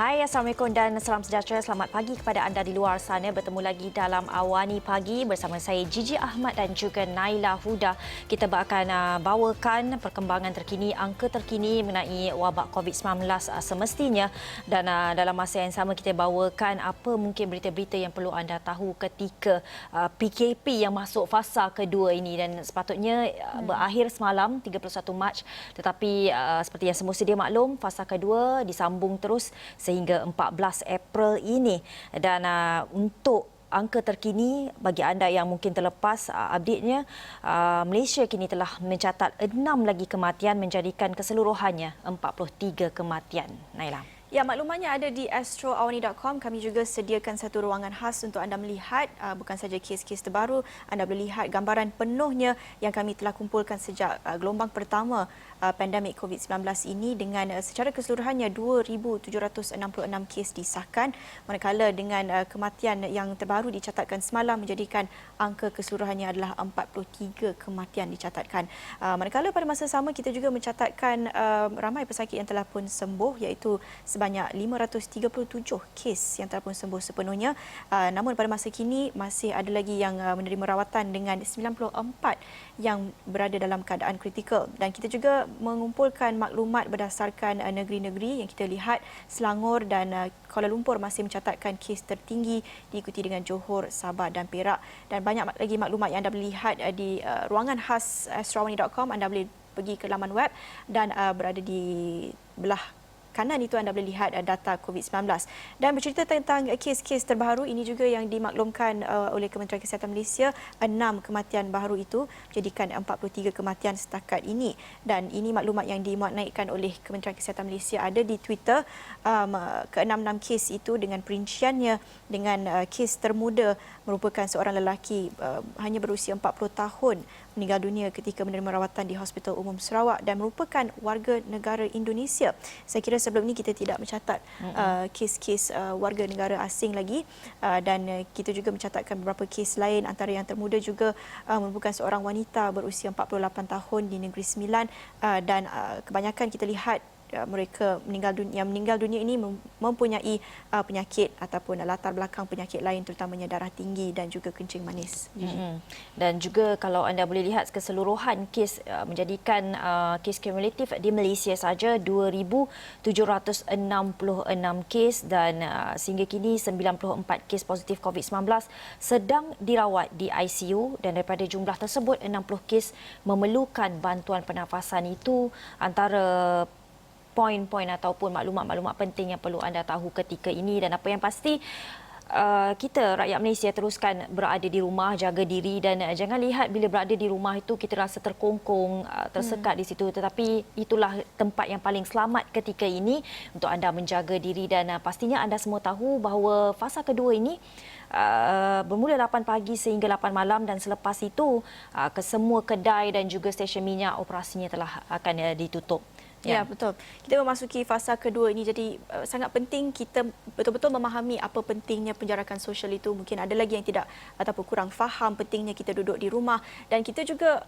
Hai, Assalamualaikum dan salam sejahtera. Selamat pagi kepada anda di luar sana. Bertemu lagi dalam Awani Pagi bersama saya Gigi Ahmad dan juga Naila Huda. Kita akan bawakan perkembangan terkini, angka terkini mengenai wabak COVID-19 semestinya. Dan dalam masa yang sama kita bawakan apa mungkin berita-berita yang perlu anda tahu ketika PKP yang masuk fasa kedua ini. Dan sepatutnya berakhir semalam 31 Mac. Tetapi seperti yang semua sedia maklum, fasa kedua disambung terus sehingga 14 April ini. Dan untuk angka terkini bagi anda yang mungkin terlepas update-nya, Malaysia kini telah mencatat 6 lagi kematian menjadikan keseluruhannya 43 kematian. Naila. Ya, maklumannya ada di astroawani.com. Kami juga sediakan satu ruangan khas untuk anda melihat bukan saja kes-kes terbaru, anda boleh lihat gambaran penuhnya yang kami telah kumpulkan sejak gelombang pertama pandemik COVID-19 ini dengan secara keseluruhannya 2,766 kes disahkan, manakala dengan kematian yang terbaru dicatatkan semalam menjadikan angka keseluruhannya adalah 43 kematian dicatatkan. Manakala pada masa sama kita juga mencatatkan ramai pesakit yang telah pun sembuh, iaitu sebanyak 537 kes yang telah pun sembuh sepenuhnya. Namun pada masa kini masih ada lagi yang menerima rawatan dengan 94 yang berada dalam keadaan kritikal. Dan kita juga mengumpulkan maklumat berdasarkan negeri-negeri yang kita lihat. Selangor dan Kuala Lumpur masih mencatatkan kes tertinggi, diikuti dengan Johor, Sabah dan Perak. Dan banyak lagi maklumat yang anda boleh lihat di ruangan khas astroawani.com. Anda boleh pergi ke laman web dan berada di belah kanan itu anda boleh lihat data COVID-19. Dan bercerita tentang kes-kes terbaru, ini juga yang dimaklumkan oleh Kementerian Kesihatan Malaysia, 6 kematian baru itu menjadikan 43 kematian setakat ini. Dan ini maklumat yang dimuat naikkan oleh Kementerian Kesihatan Malaysia, ada di Twitter. Ke-6 kes itu dengan perinciannya, dengan kes termuda merupakan seorang lelaki hanya berusia 40 tahun meninggal dunia ketika menerima rawatan di Hospital Umum Sarawak dan merupakan warga negara Indonesia. Saya kira sebelum ini kita tidak mencatat kes-kes warga negara asing lagi, dan kita juga mencatatkan beberapa kes lain. Antara yang termuda juga merupakan seorang wanita berusia 48 tahun di Negeri Sembilan, dan kebanyakan kita lihat mereka meninggal dunia ini mempunyai penyakit ataupun latar belakang penyakit lain, terutamanya darah tinggi dan juga kencing manis. Dan juga kalau anda boleh lihat keseluruhan kes menjadikan kes kumulatif di Malaysia saja 2,766 kes, dan sehingga kini 94 kes positif COVID-19 sedang dirawat di ICU, dan daripada jumlah tersebut 60 kes memerlukan bantuan pernafasan. Itu antara poin-poin ataupun maklumat-maklumat penting yang perlu anda tahu ketika ini. Dan apa yang pasti, kita rakyat Malaysia teruskan berada di rumah, jaga diri, dan jangan lihat bila berada di rumah itu kita rasa terkongkong, tersekat di situ, tetapi itulah tempat yang paling selamat ketika ini untuk anda menjaga diri. Dan pastinya anda semua tahu bahawa fasa kedua ini bermula 8 pagi sehingga 8 malam, dan selepas itu semua kedai dan juga stesen minyak operasinya telah akan ditutup. Ya, betul. Kita memasuki fasa kedua ini, jadi sangat penting kita betul-betul memahami apa pentingnya penjarakan sosial itu. Mungkin ada lagi yang tidak ataupun kurang faham pentingnya kita duduk di rumah. Dan kita juga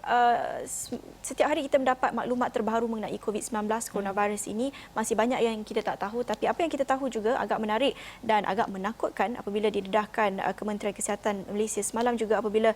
setiap hari kita mendapat maklumat terbaru mengenai COVID-19, coronavirus ini. Masih banyak yang kita tak tahu, tapi apa yang kita tahu juga agak menarik dan agak menakutkan apabila didedahkan Kementerian Kesihatan Malaysia semalam juga, apabila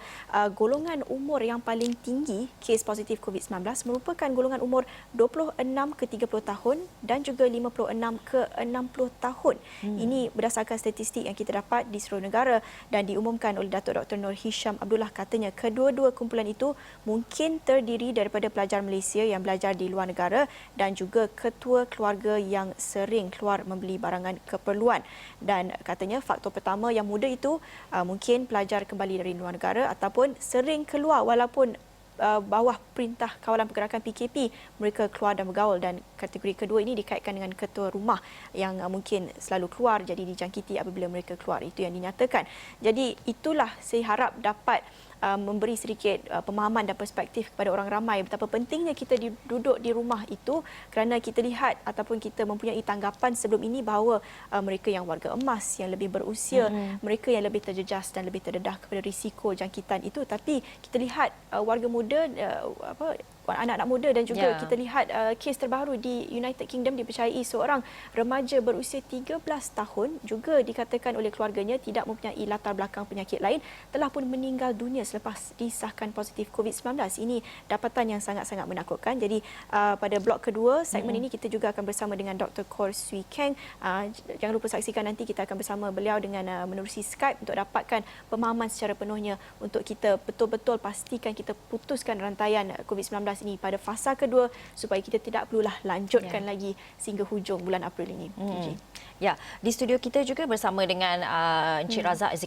golongan umur yang paling tinggi kes positif COVID-19 merupakan golongan umur 26 ke 30 tahun dan juga 56 ke 60 tahun. Ini berdasarkan statistik yang kita dapat di seluruh negara dan diumumkan oleh Datuk Dr. Nur Hisham Abdullah. Katanya kedua-dua kumpulan itu mungkin terdiri daripada pelajar Malaysia yang belajar di luar negara dan juga ketua keluarga yang sering keluar membeli barangan keperluan. Dan katanya faktor pertama yang muda itu mungkin pelajar kembali dari luar negara ataupun sering keluar walaupun bawah perintah kawalan pergerakan PKP, mereka keluar dan bergaul. Dan kategori kedua ini dikaitkan dengan ketua rumah yang mungkin selalu keluar, jadi dijangkiti apabila mereka keluar. Itu yang dinyatakan. Jadi itulah saya harap dapat memberi sedikit pemahaman dan perspektif kepada orang ramai betapa pentingnya kita duduk di rumah itu, kerana kita lihat ataupun kita mempunyai tanggapan sebelum ini bahawa mereka yang warga emas, yang lebih berusia, mereka yang lebih terjejas dan lebih terdedah kepada risiko jangkitan itu. Tapi kita lihat warga muda anak-anak muda dan juga Ya. kita lihat kes terbaru di United Kingdom dipercayai seorang remaja berusia 13 tahun juga dikatakan oleh keluarganya tidak mempunyai latar belakang penyakit lain telah pun meninggal dunia selepas disahkan positif COVID-19. Ini dapatan yang sangat-sangat menakutkan. Jadi pada blok kedua segmen ini kita juga akan bersama dengan Dr. Kor Swee Keng. Jangan lupa saksikan nanti kita akan bersama beliau dengan menerusi Skype untuk dapatkan pemahaman secara penuhnya untuk kita betul-betul pastikan kita putuskan rantaian COVID-19 ini pada fasa kedua supaya kita tidak perlulah lanjutkan lagi sehingga hujung bulan April ini. Gigi. Ya, di studio kita juga bersama dengan Encik Razak,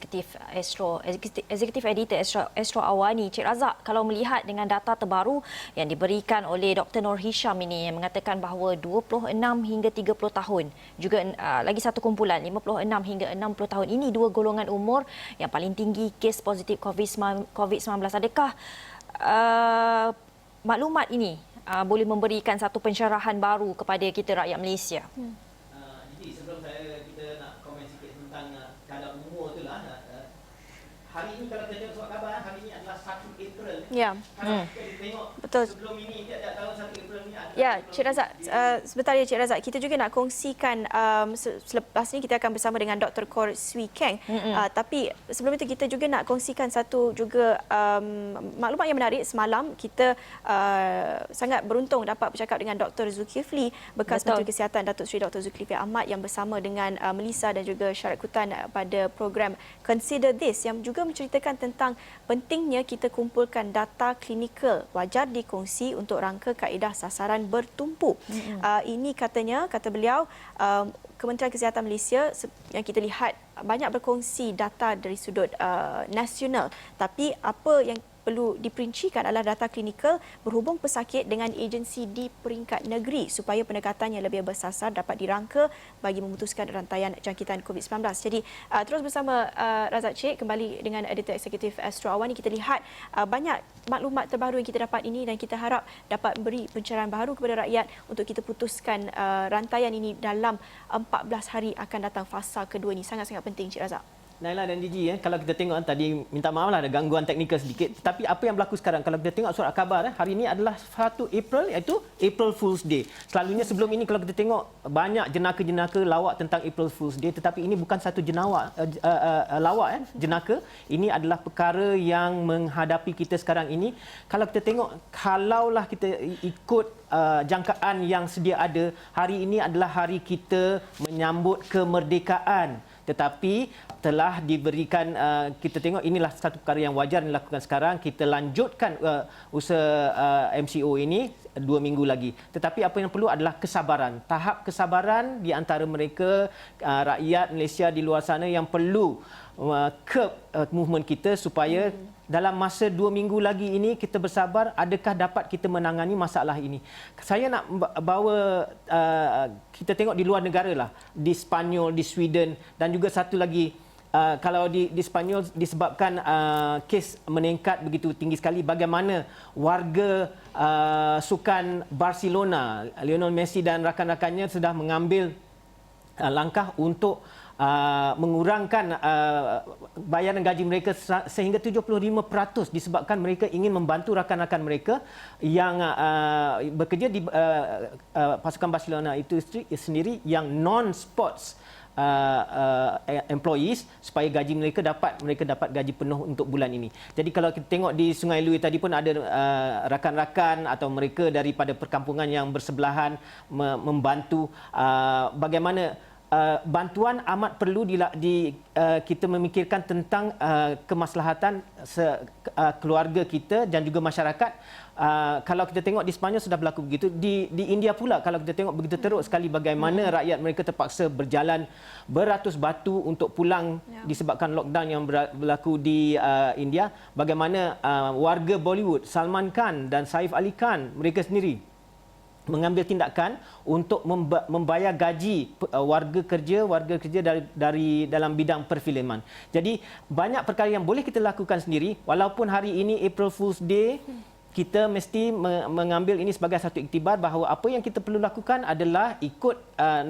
Executive Editor Astro Awani. Encik Razak, kalau melihat dengan data terbaru yang diberikan oleh Dr. Nur Hisham ini yang mengatakan bahawa 26 hingga 30 tahun, juga lagi satu kumpulan 56 hingga 60 tahun, ini dua golongan umur yang paling tinggi kes positif COVID-19. Adakah maklumat ini boleh memberikan satu pencerahan baru kepada kita rakyat Malaysia? Jadi sebelum kita nak komen sikit tentang kadar umur tu lah. Hari ini kalau kita tengok surat khabar, hari ini adalah 1 April. Ya. Kalau kita tengok Betul. sebelum ini tiap-tiap tahun 1 April ni adalah Ya, Cik Razak, sebentar ya Cik Razak. Kita juga nak kongsikan selepas ini kita akan bersama dengan Dr. Kor Swee Keng. Tapi sebelum itu kita juga nak kongsikan satu juga maklumat yang menarik. Semalam kita sangat beruntung dapat bercakap dengan Dr. Zulkifli, bekas Menteri Kesihatan Datuk Seri Dr. Zulkifli Ahmad yang bersama dengan Melissa dan juga Syarat Kutan pada program Consider This yang juga menceritakan tentang pentingnya kita kumpulkan data klinikal wajar dikongsi untuk rangka kaedah sasaran bertumpu. Ini kata beliau, Kementerian Kesihatan Malaysia yang kita lihat banyak berkongsi data dari sudut nasional, tapi apa yang perlu diperincikan adalah data klinikal berhubung pesakit dengan agensi di peringkat negeri supaya pendekatannya lebih bersasar dapat dirangka bagi memutuskan rantaian jangkitan COVID-19. Jadi terus bersama Razak Cik kembali dengan Editor Eksekutif Astro Awani. Kita lihat banyak maklumat terbaru yang kita dapat ini dan kita harap dapat beri pencerahan baru kepada rakyat untuk kita putuskan rantaian ini dalam 14 hari akan datang fasa kedua ini. Sangat-sangat penting Cik Razak. Naila dan Gigi, kalau kita tengok tadi, minta maaf lah ada gangguan teknikal sedikit. Tapi apa yang berlaku sekarang, kalau kita tengok surat khabar, hari ini adalah 1 April, iaitu April Fool's Day. Selalunya sebelum ini kalau kita tengok banyak jenaka-jenaka lawak tentang April Fool's Day, tetapi ini bukan satu lawak jenaka. Ini adalah perkara yang menghadapi kita sekarang ini. Kalau kita tengok, kalaulah kita ikut jangkaan yang sedia ada, hari ini adalah hari kita menyambut kemerdekaan. Tetapi telah diberikan, kita tengok inilah satu perkara yang wajar dilakukan sekarang. Kita lanjutkan usaha MCO ini 2 minggu lagi. Tetapi apa yang perlu adalah kesabaran. Tahap kesabaran di antara mereka, rakyat Malaysia di luar sana yang perlu curb movement kita supaya dalam masa 2 minggu lagi ini kita bersabar, adakah dapat kita menangani masalah ini. Saya nak bawa, kita tengok di luar negara lah, di Spanyol, di Sweden dan juga satu lagi, kalau di Spanyol disebabkan kes meningkat begitu tinggi sekali, bagaimana warga sukan Barcelona, Lionel Messi dan rakan-rakannya sudah mengambil langkah untuk mengurangkan bayaran gaji mereka sehingga 75% disebabkan mereka ingin membantu rakan-rakan mereka yang bekerja di pasukan Barcelona itu sendiri yang non-sports employees supaya gaji mereka dapat gaji penuh untuk bulan ini. Jadi kalau kita tengok di Sungai Lui tadi pun ada rakan-rakan atau mereka daripada perkampungan yang bersebelahan membantu bagaimana bantuan amat perlu kita memikirkan tentang kemaslahatan keluarga kita dan juga masyarakat. Kalau kita tengok di Sepanyol sudah berlaku begitu. Di India pula kalau kita tengok begitu teruk sekali bagaimana rakyat mereka terpaksa berjalan beratus batu untuk pulang disebabkan lockdown yang berlaku di India. Bagaimana warga Bollywood, Salman Khan dan Saif Ali Khan, mereka sendiri mengambil tindakan untuk membayar gaji warga kerja dari dalam bidang perfilman. Jadi banyak perkara yang boleh kita lakukan sendiri walaupun hari ini April Fool's Day. Kita mesti mengambil ini sebagai satu iktibar bahawa apa yang kita perlu lakukan adalah ikut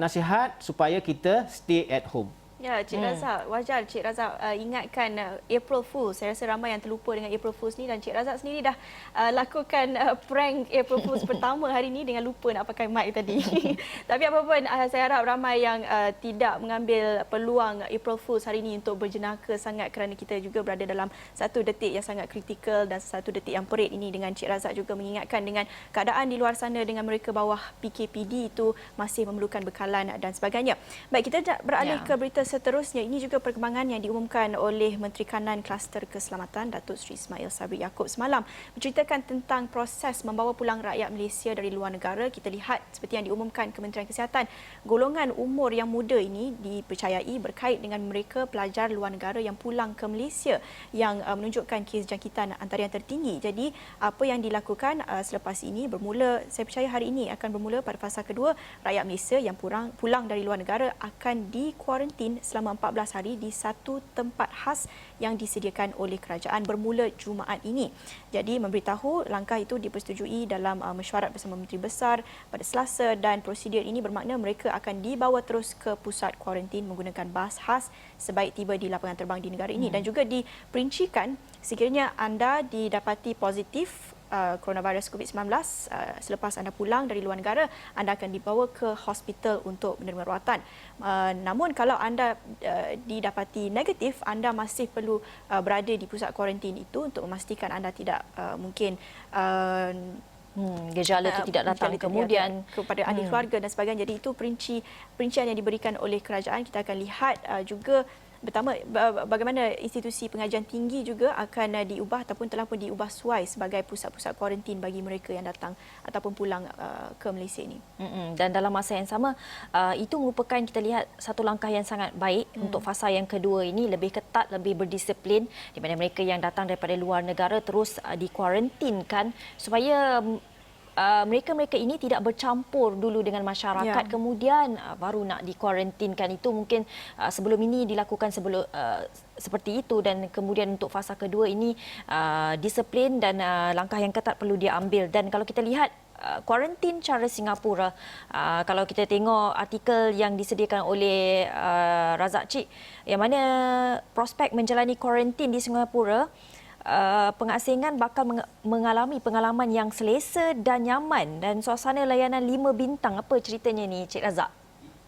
nasihat supaya kita stay at home. Ya, Cik Razak, wajar Cik Razak ingatkan April Fool. Saya rasa ramai yang terlupa dengan April Fools ni, dan Cik Razak sendiri dah lakukan prank April Fools pertama hari ini dengan lupa nak pakai mic tadi. Tapi apa pun, saya harap ramai yang tidak mengambil peluang April Fools hari ini untuk berjenaka sangat, kerana kita juga berada dalam satu detik yang sangat kritikal dan satu detik yang perit ini, dengan Cik Razak juga mengingatkan dengan keadaan di luar sana dengan mereka bawah PKPD itu masih memerlukan bekalan dan sebagainya. Baik, kita beralih ke berita seterusnya. Ini juga perkembangan yang diumumkan oleh Menteri Kanan Kluster Keselamatan Datuk Seri Ismail Sabri Yaakob semalam, menceritakan tentang proses membawa pulang rakyat Malaysia dari luar negara. Kita lihat seperti yang diumumkan Kementerian Kesihatan, golongan umur yang muda ini dipercayai berkait dengan mereka pelajar luar negara yang pulang ke Malaysia yang menunjukkan kes jangkitan antara yang tertinggi. Jadi apa yang dilakukan selepas ini bermula, saya percaya hari ini akan bermula pada fasa kedua. Rakyat Malaysia yang pulang dari luar negara akan dikuarantin selama 14 hari di satu tempat khas yang disediakan oleh kerajaan bermula Jumaat ini. Jadi memberitahu langkah itu dipersetujui dalam mesyuarat bersama Menteri Besar pada Selasa, dan prosedur ini bermakna mereka akan dibawa terus ke pusat kuarantin menggunakan bas khas sebaik tiba di lapangan terbang di negara ini. Dan juga diperincikan sekiranya anda didapati positif coronavirus COVID-19 selepas anda pulang dari luar negara, anda akan dibawa ke hospital untuk menerima rawatan. Namun kalau anda didapati negatif, anda masih perlu berada di pusat kuarantin itu untuk memastikan anda tidak mungkin gejala itu tidak datang kemudian kepada ahli keluarga dan sebagainya. Jadi itu perincian yang diberikan oleh kerajaan. Kita akan lihat juga pertama bagaimana institusi pengajian tinggi juga akan diubah ataupun telah pun diubah suai sebagai pusat-pusat kuarantin bagi mereka yang datang ataupun pulang ke Malaysia ini. Dan dalam masa yang sama, itu merupakan kita lihat satu langkah yang sangat baik untuk fasa yang kedua ini, lebih ketat, lebih berdisiplin, di mana mereka yang datang daripada luar negara terus dikuarantinkan supaya mereka-mereka ini tidak bercampur dulu dengan masyarakat, kemudian baru nak dikuarantinkan. Itu mungkin sebelum ini dilakukan seperti itu, dan kemudian untuk fasa kedua ini disiplin dan langkah yang ketat perlu diambil. Dan kalau kita lihat kuarantin cara Singapura, kalau kita tengok artikel yang disediakan oleh Razak Cik, yang mana prospek menjalani kuarantin di Singapura, pengasingan bakal mengalami pengalaman yang selesa dan nyaman, dan suasana layanan 5 bintang. Apa ceritanya ni, Cik Razak?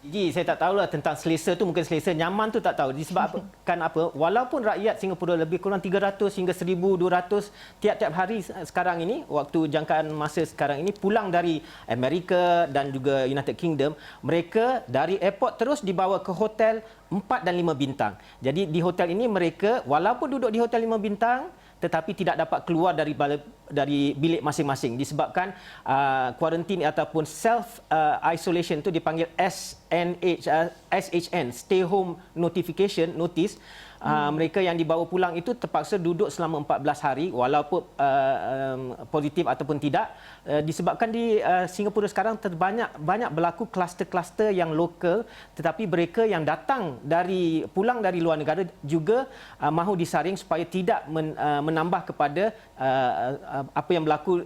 Saya tak tahulah tentang selesa tu, mungkin selesa, nyaman tu tak tahu. Disebabkan apa? Walaupun rakyat Singapura lebih kurang 300 hingga 1,200 tiap-tiap hari sekarang ini, waktu jangkaan masa sekarang ini, pulang dari Amerika dan juga United Kingdom, mereka dari airport terus dibawa ke hotel 4 dan 5 bintang. Jadi di hotel ini mereka walaupun duduk di hotel 5 bintang, tetapi tidak dapat keluar dari bilik masing-masing disebabkan kuarantin ataupun self isolation itu dipanggil SHN, stay home notice. Mereka yang dibawa pulang itu terpaksa duduk selama 14 hari walaupun positif ataupun tidak, disebabkan di Singapura sekarang banyak berlaku kluster-kluster yang lokal, tetapi mereka yang pulang dari luar negara juga mahu disaring supaya tidak menambah kepada apa yang berlaku,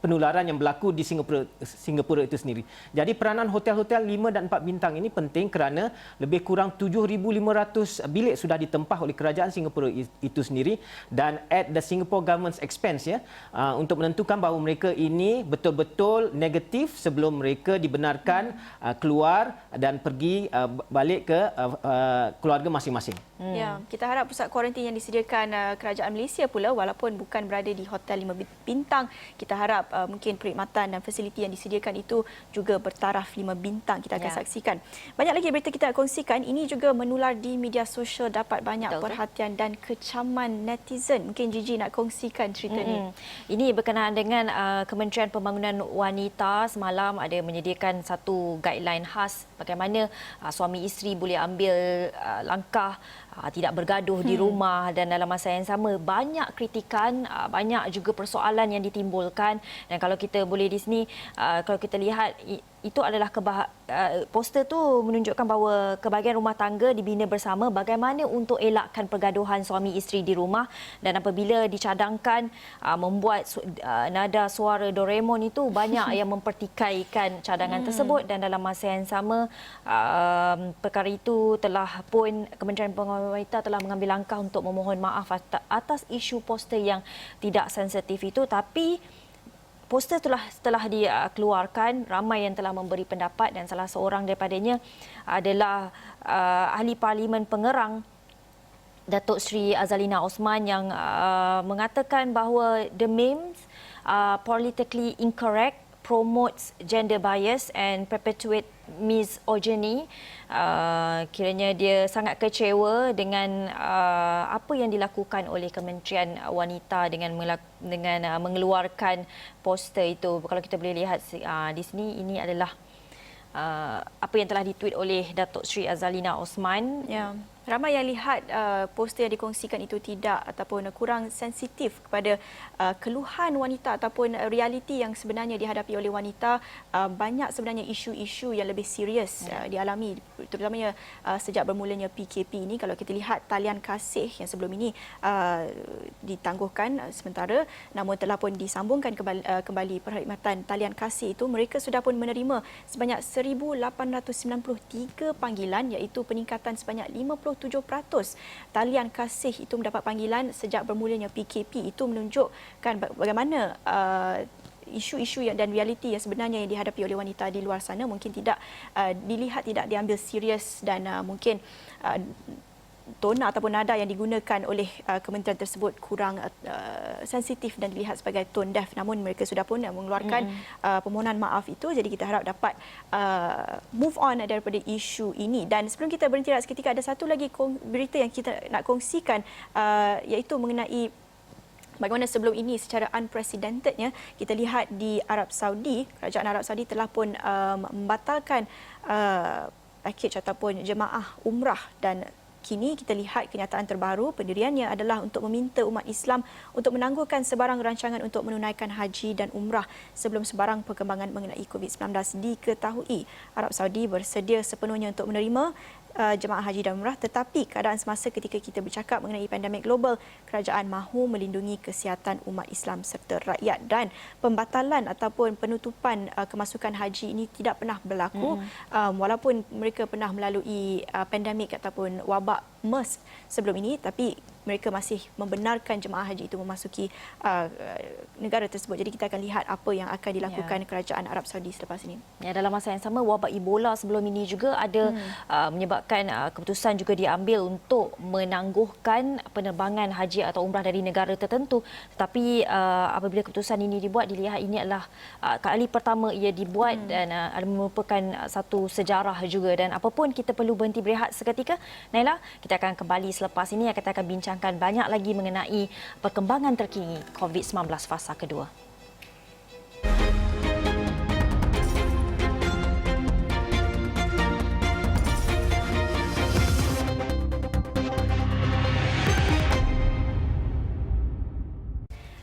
penularan yang berlaku di Singapura itu sendiri. Jadi peranan hotel-hotel 5 dan 4 bintang ini penting kerana lebih kurang 7,500 bilik sudah ditempah oleh kerajaan Singapura itu sendiri, dan at the Singapore government's expense untuk menentukan bahawa mereka ini betul-betul negatif sebelum mereka dibenarkan keluar dan pergi balik ke keluarga masing-masing. Ya, kita harap pusat kuarantin yang disediakan kerajaan Malaysia pula, walaupun bukan berada di hotel 5 bintang, kita harap mungkin perkhidmatan dan fasiliti yang disediakan itu juga bertaraf 5 bintang. Kita akan saksikan. Banyak lagi berita kita kongsikan. Ini juga menular di media sosial, dapat banyak perhatian dan kecaman netizen. Mungkin Gigi nak kongsikan cerita ni. Ini berkenaan dengan Kementerian Pembangunan Wanita semalam ada menyediakan satu guideline khas bagaimana suami isteri boleh ambil langkah tidak bergaduh di rumah, dan dalam masa yang sama banyak kritikan, banyak juga persoalan yang ditimbulkan. Dan kalau kita boleh di sini, kalau kita lihat itu adalah poster tu menunjukkan bahawa kebahagiaan rumah tangga dibina bersama, bagaimana untuk elakkan pergaduhan suami isteri di rumah, dan apabila dicadangkan membuat nada suara Doraemon itu, banyak yang mempertikaikan cadangan tersebut, dan dalam masa yang sama perkara itu telah pun Kementerian Pengurusan Wanita telah mengambil langkah untuk memohon maaf atas isu poster yang tidak sensitif itu. Tapi poster telah dikeluarkan, ramai yang telah memberi pendapat, dan salah seorang daripadanya adalah Ahli Parlimen Pengerang Datuk Seri Azalina Osman, yang mengatakan bahawa the memes are politically incorrect, promotes gender bias and perpetuate misogyny. Kiranya dia sangat kecewa dengan apa yang dilakukan oleh Kementerian Wanita dengan mengeluarkan poster itu. Kalau kita boleh lihat di sini, ini adalah apa yang telah ditweet oleh Datuk Seri Azalina Osman. Ya. Ramai yang lihat poster yang dikongsikan itu tidak ataupun kurang sensitif kepada keluhan wanita ataupun realiti yang sebenarnya dihadapi oleh wanita. Banyak sebenarnya isu-isu yang lebih serius dialami, terutamanya sejak bermulanya PKP ini. Kalau kita lihat talian kasih yang sebelum ini ditangguhkan sementara, namun telah pun disambungkan kembali perkhidmatan talian kasih itu. Mereka sudah pun menerima sebanyak 1,893 panggilan, iaitu peningkatan sebanyak 57% talian kasih itu mendapat panggilan sejak bermulanya PKP. Itu menunjukkan bagaimana isu-isu dan realiti yang sebenarnya yang dihadapi oleh wanita di luar sana mungkin tidak dilihat, tidak diambil serius, dan mungkin tona ataupun nada yang digunakan oleh kementerian tersebut kurang sensitif dan dilihat sebagai tone deaf. Namun mereka sudah pun mengeluarkan permohonan maaf itu. Jadi kita harap dapat move on daripada isu ini. Dan sebelum kita berhenti seketika, ada satu lagi berita yang kita nak kongsikan, iaitu mengenai bagaimana sebelum ini secara unprecedentednya kita lihat di Arab Saudi, kerajaan Arab Saudi telah pun membatalkan pakej ataupun jemaah umrah, dan kini kita lihat kenyataan terbaru pendiriannya adalah untuk meminta umat Islam untuk menangguhkan sebarang rancangan untuk menunaikan haji dan umrah sebelum sebarang perkembangan mengenai COVID-19 diketahui. Arab Saudi bersedia sepenuhnya untuk menerima jemaah haji dan umrah, tetapi keadaan semasa ketika kita bercakap mengenai pandemik global, kerajaan mahu melindungi kesihatan umat Islam serta rakyat, dan pembatalan ataupun penutupan kemasukan haji ini tidak pernah berlaku walaupun mereka pernah melalui pandemik ataupun wabak MERS sebelum ini, tapi mereka masih membenarkan jemaah haji itu memasuki negara tersebut. Jadi kita akan lihat apa yang akan dilakukan kerajaan Arab Saudi selepas ini. Ya, dalam masa yang sama, wabak Ebola sebelum ini juga ada menyebabkan keputusan juga diambil untuk menangguhkan penerbangan haji atau umrah dari negara tertentu. Tetapi apabila keputusan ini dibuat, dilihat ini adalah kali pertama ia dibuat dan merupakan satu sejarah juga. Dan apapun, kita perlu berhenti berehat seketika. Naila, kita akan kembali selepas ini. Kita akan bincangkan banyak lagi mengenai perkembangan terkini COVID-19 fasa kedua.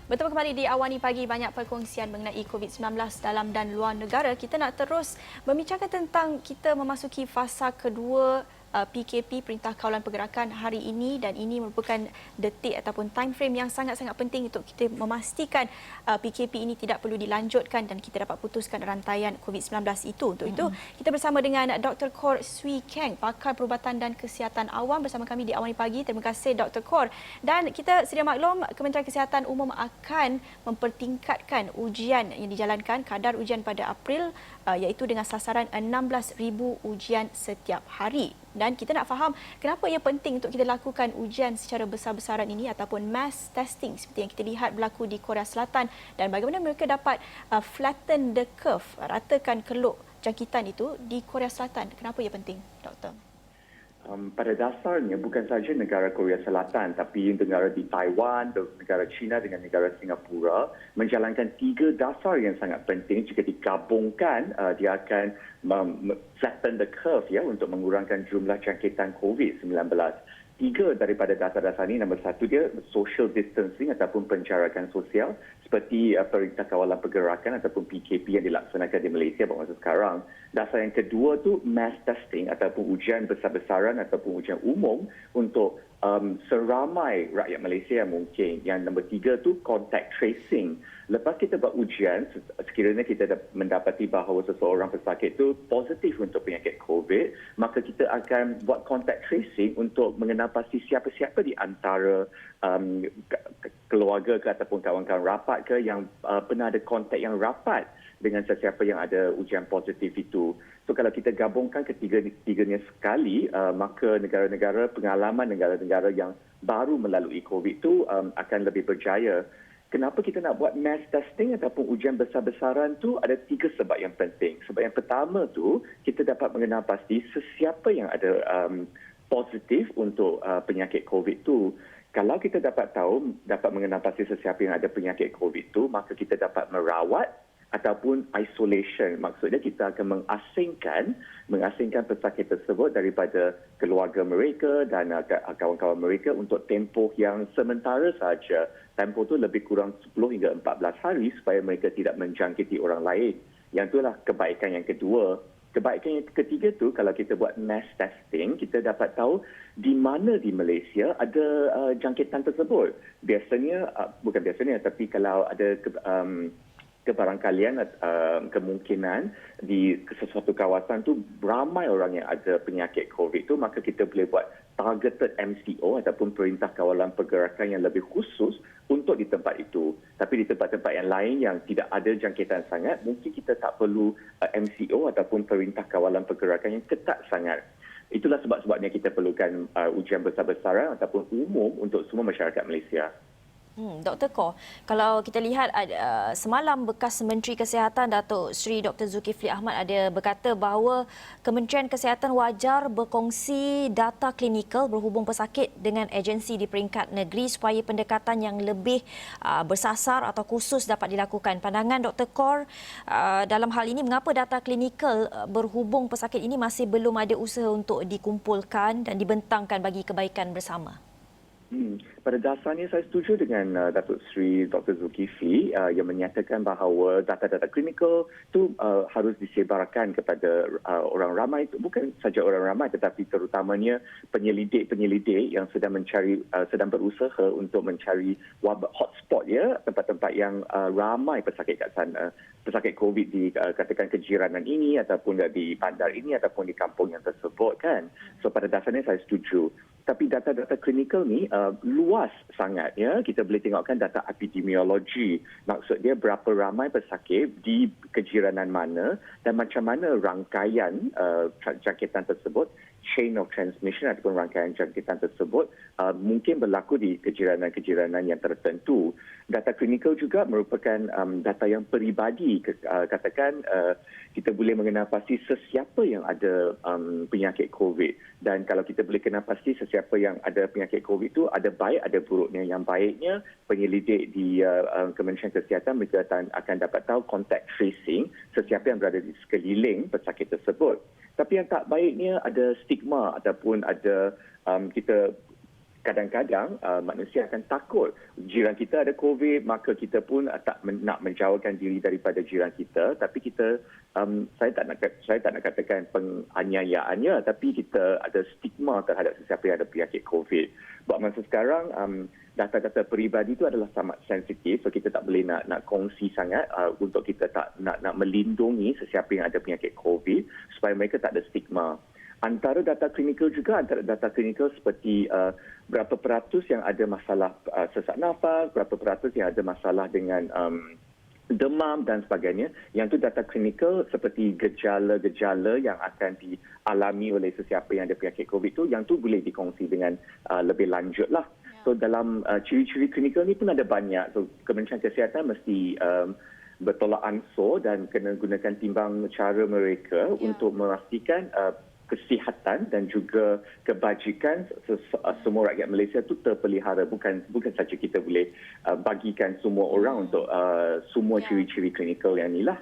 Bertemu kembali di Awani Pagi, banyak perkongsian mengenai COVID-19 dalam dan luar negara. Kita nak terus membincangkan tentang kita memasuki fasa kedua PKP, Perintah Kawalan Pergerakan hari ini, dan ini merupakan detik ataupun time frame yang sangat-sangat penting untuk kita memastikan PKP ini tidak perlu dilanjutkan dan kita dapat putuskan rantaian COVID-19 itu. Untuk itu, kita bersama dengan Dr. Khor Swee Keng, pakar perubatan dan kesihatan awam bersama kami di Awani Pagi. Terima kasih Dr. Khor. Dan kita sedia maklum, Kementerian Kesihatan Umum akan mempertingkatkan ujian yang dijalankan, kadar ujian pada April, iaitu dengan sasaran 16,000 ujian setiap hari. Dan kita nak faham kenapa ia penting untuk kita lakukan ujian secara besar-besaran ini ataupun mass testing seperti yang kita lihat berlaku di Korea Selatan, dan bagaimana mereka dapat flatten the curve, ratakan keluk jangkitan itu di Korea Selatan. Kenapa ia penting, Doktor? Pada dasarnya bukan sahaja negara Korea Selatan, tapi negara di Taiwan, negara China dengan negara Singapura menjalankan 3 dasar yang sangat penting. Jika digabungkan, dia akan flatten the curve, ya, untuk mengurangkan jumlah jangkitan COVID-19. tiga daripada dasar-dasar ini, nombor satu dia social distancing ataupun penjarakan sosial seperti Perintah Kawalan Pergerakan ataupun PKP yang dilaksanakan di Malaysia pada masa sekarang. Dasar yang kedua tu mass testing ataupun ujian besar-besaran ataupun ujian umum untuk seramai rakyat Malaysia yang mungkin. Yang nombor tiga tu contact tracing. Lepas kita buat ujian, sekiranya kita mendapati bahawa seseorang pesakit itu positif untuk penyakit COVID, maka kita akan buat contact tracing untuk mengenal pasti siapa-siapa di antara keluarga ke ataupun kawan-kawan rapat ke yang pernah ada kontak yang rapat dengan sesiapa yang ada ujian positif itu. So kalau kita gabungkan ketiganya sekali, maka pengalaman negara-negara yang baru melalui COVID itu akan lebih berjaya. Kenapa kita nak buat mass testing ataupun ujian besar-besaran tu? Ada tiga sebab yang penting. Sebab yang pertama tu, kita dapat mengenal pasti sesiapa yang ada positif untuk penyakit COVID tu. Kalau kita dapat mengenal pasti sesiapa yang ada penyakit COVID tu, maka kita dapat merawat ataupun isolation. Maksudnya kita akan mengasingkan pesakit tersebut daripada keluarga mereka dan kawan-kawan mereka untuk tempoh yang sementara saja. Tempoh itu lebih kurang 10 hingga 14 hari supaya mereka tidak menjangkiti orang lain. Yang itulah kebaikan yang kedua. Kebaikan yang ketiga tu, kalau kita buat mass testing, kita dapat tahu di mana di Malaysia ada jangkitan tersebut. Bukan biasanya, tapi kalau ada kebarangkalian kemungkinan di sesuatu kawasan tu ramai orang yang ada penyakit COVID tu, maka kita boleh buat targeted MCO ataupun Perintah Kawalan Pergerakan yang lebih khusus untuk di tempat itu. Tapi di tempat-tempat yang lain yang tidak ada jangkitan sangat, mungkin kita tak perlu MCO ataupun Perintah Kawalan Pergerakan yang ketat sangat. Itulah sebab-sebabnya kita perlukan ujian besar-besaran ataupun umum untuk semua masyarakat Malaysia. Dr. Kor, kalau kita lihat semalam bekas Menteri Kesihatan Datuk Seri Dr. Zulkifli Ahmad ada berkata bahawa Kementerian Kesihatan wajar berkongsi data klinikal berhubung pesakit dengan agensi di peringkat negeri supaya pendekatan yang lebih bersasar atau khusus dapat dilakukan. Pandangan Dr. Kor dalam hal ini, mengapa data klinikal berhubung pesakit ini masih belum ada usaha untuk dikumpulkan dan dibentangkan bagi kebaikan bersama? Pada dasarnya saya setuju dengan Datuk Seri Dr. Zulkifli yang menyatakan bahawa data-data klinikal itu harus disebarkan kepada orang ramai. Bukan saja orang ramai tetapi terutamanya penyelidik-penyelidik yang sedang berusaha untuk mencari hotspot, ya, tempat-tempat yang ramai pesakit kat sana. Pesakit COVID di katakan kejiranan ini ataupun di bandar ini ataupun di kampung yang tersebut, kan. So pada dasarnya saya setuju. Tapi data-data klinikal ni luas sangat, ya. Kita boleh tengokkan data epidemiologi. Maksud dia berapa ramai pesakit di kejiranan mana dan macam mana rangkaian jangkitan tersebut, chain of transmission ataupun rangkaian jangkitan tersebut mungkin berlaku di kejiranan-kejiranan yang tertentu. Data klinikal juga merupakan data yang peribadi. Katakan kita boleh mengenal pasti sesiapa yang ada penyakit COVID. Dan kalau kita boleh kenal pasti sesiapa yang ada penyakit COVID itu, ada baik, ada buruknya. Yang baiknya, penyelidik di Kementerian Kesihatan mereka akan dapat tahu contact tracing sesiapa yang berada di sekeliling pesakit tersebut. Tapi yang tak baiknya ada stigma ataupun ada kita kadang-kadang manusia akan takut jiran kita ada COVID, maka kita pun tak nak menjauhkan diri daripada jiran kita. Tapi kita, saya tak nak katakan penganiayaannya, tapi kita ada stigma terhadap sesiapa yang ada penyakit COVID. Buat masa sekarang, data-data peribadi itu adalah sangat sensitif, so kita tak boleh nak kongsi sangat untuk kita tak nak melindungi sesiapa yang ada penyakit COVID supaya mereka tak ada stigma. Antara data klinikal juga, seperti berapa peratus yang ada masalah sesak nafas, berapa peratus yang ada masalah dengan demam dan sebagainya. Yang itu data klinikal seperti gejala-gejala yang akan dialami oleh sesiapa yang ada penyakit COVID itu, yang tu boleh dikongsi dengan lebih lanjut lah. So dalam ciri-ciri klinikal ni pun ada banyak. So Kementerian Kesihatan mesti bertolak ansur dan kena gunakan timbang cara mereka untuk memastikan kesihatan dan juga kebajikan semua rakyat Malaysia itu terpelihara. Bukan saja kita boleh bagikan semua orang untuk semua ciri-ciri klinikal yang inilah.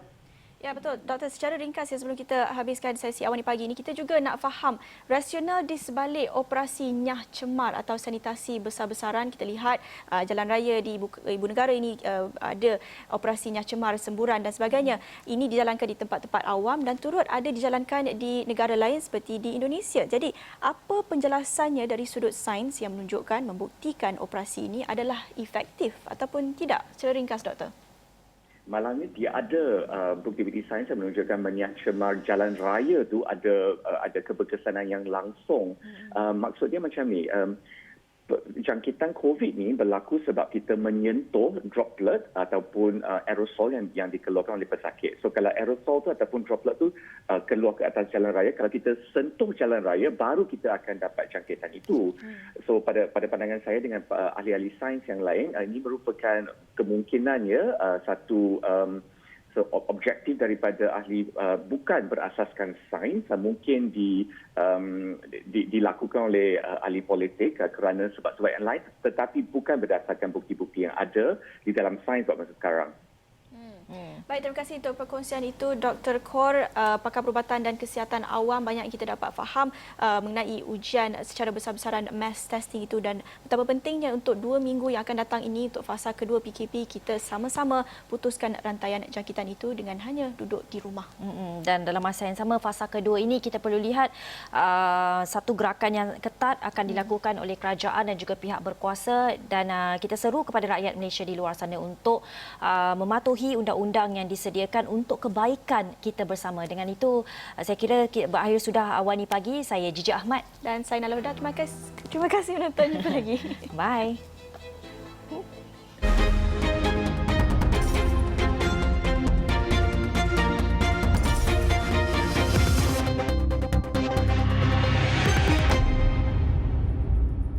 Ya betul, Doktor. Secara ringkas ya, sebelum kita habiskan sesi awal ni pagi ini, kita juga nak faham rasional di sebalik operasi Nyah Cemar atau sanitasi besar-besaran. Kita lihat jalan raya di ibu negara ini ada operasi Nyah Cemar, semburan dan sebagainya. Ini dijalankan di tempat-tempat awam dan turut ada dijalankan di negara lain seperti di Indonesia. Jadi, apa penjelasannya dari sudut sains yang menunjukkan, membuktikan operasi ini adalah efektif ataupun tidak? Secara ringkas, Doktor. Malangnya dia ada bukti-bukti sains yang menunjukkan Nyah Cemar jalan raya tu ada keberkesanan yang langsung. Maksud dia macam ni, jangkitan COVID ni berlaku sebab kita menyentuh droplet ataupun aerosol yang dikeluarkan oleh pesakit. So kalau aerosol tu ataupun droplet tu keluar ke atas jalan raya, kalau kita sentuh jalan raya, baru kita akan dapat jangkitan itu. So pada pandangan saya dengan ahli-ahli sains yang lain, ini merupakan kemungkinannya satu objektif daripada ahli bukan berasaskan sains, mungkin dilakukan oleh ahli politik kerana sebab-sebab yang lain, tetapi bukan berdasarkan bukti-bukti yang ada di dalam sains pada masa sekarang. Baik, terima kasih untuk perkongsian itu Dr. Khor, pakar perubatan dan kesihatan awam. Banyak yang kita dapat faham mengenai ujian secara besar-besaran mass testing itu dan betapa pentingnya untuk 2 minggu yang akan datang ini untuk fasa kedua PKP kita sama-sama putuskan rantaian jangkitan itu dengan hanya duduk di rumah. Dan dalam masa yang sama, fasa kedua ini kita perlu lihat satu gerakan yang ketat akan dilakukan oleh kerajaan dan juga pihak berkuasa, dan kita seru kepada rakyat Malaysia di luar sana untuk mematuhi undang-undang yang disediakan untuk kebaikan kita bersama. Dengan itu, saya kira berakhir sudah Awani Pagi. Saya Jiji Ahmad. Dan saya Nala Huda. Terima kasih menonton. Jumpa lagi. Bye.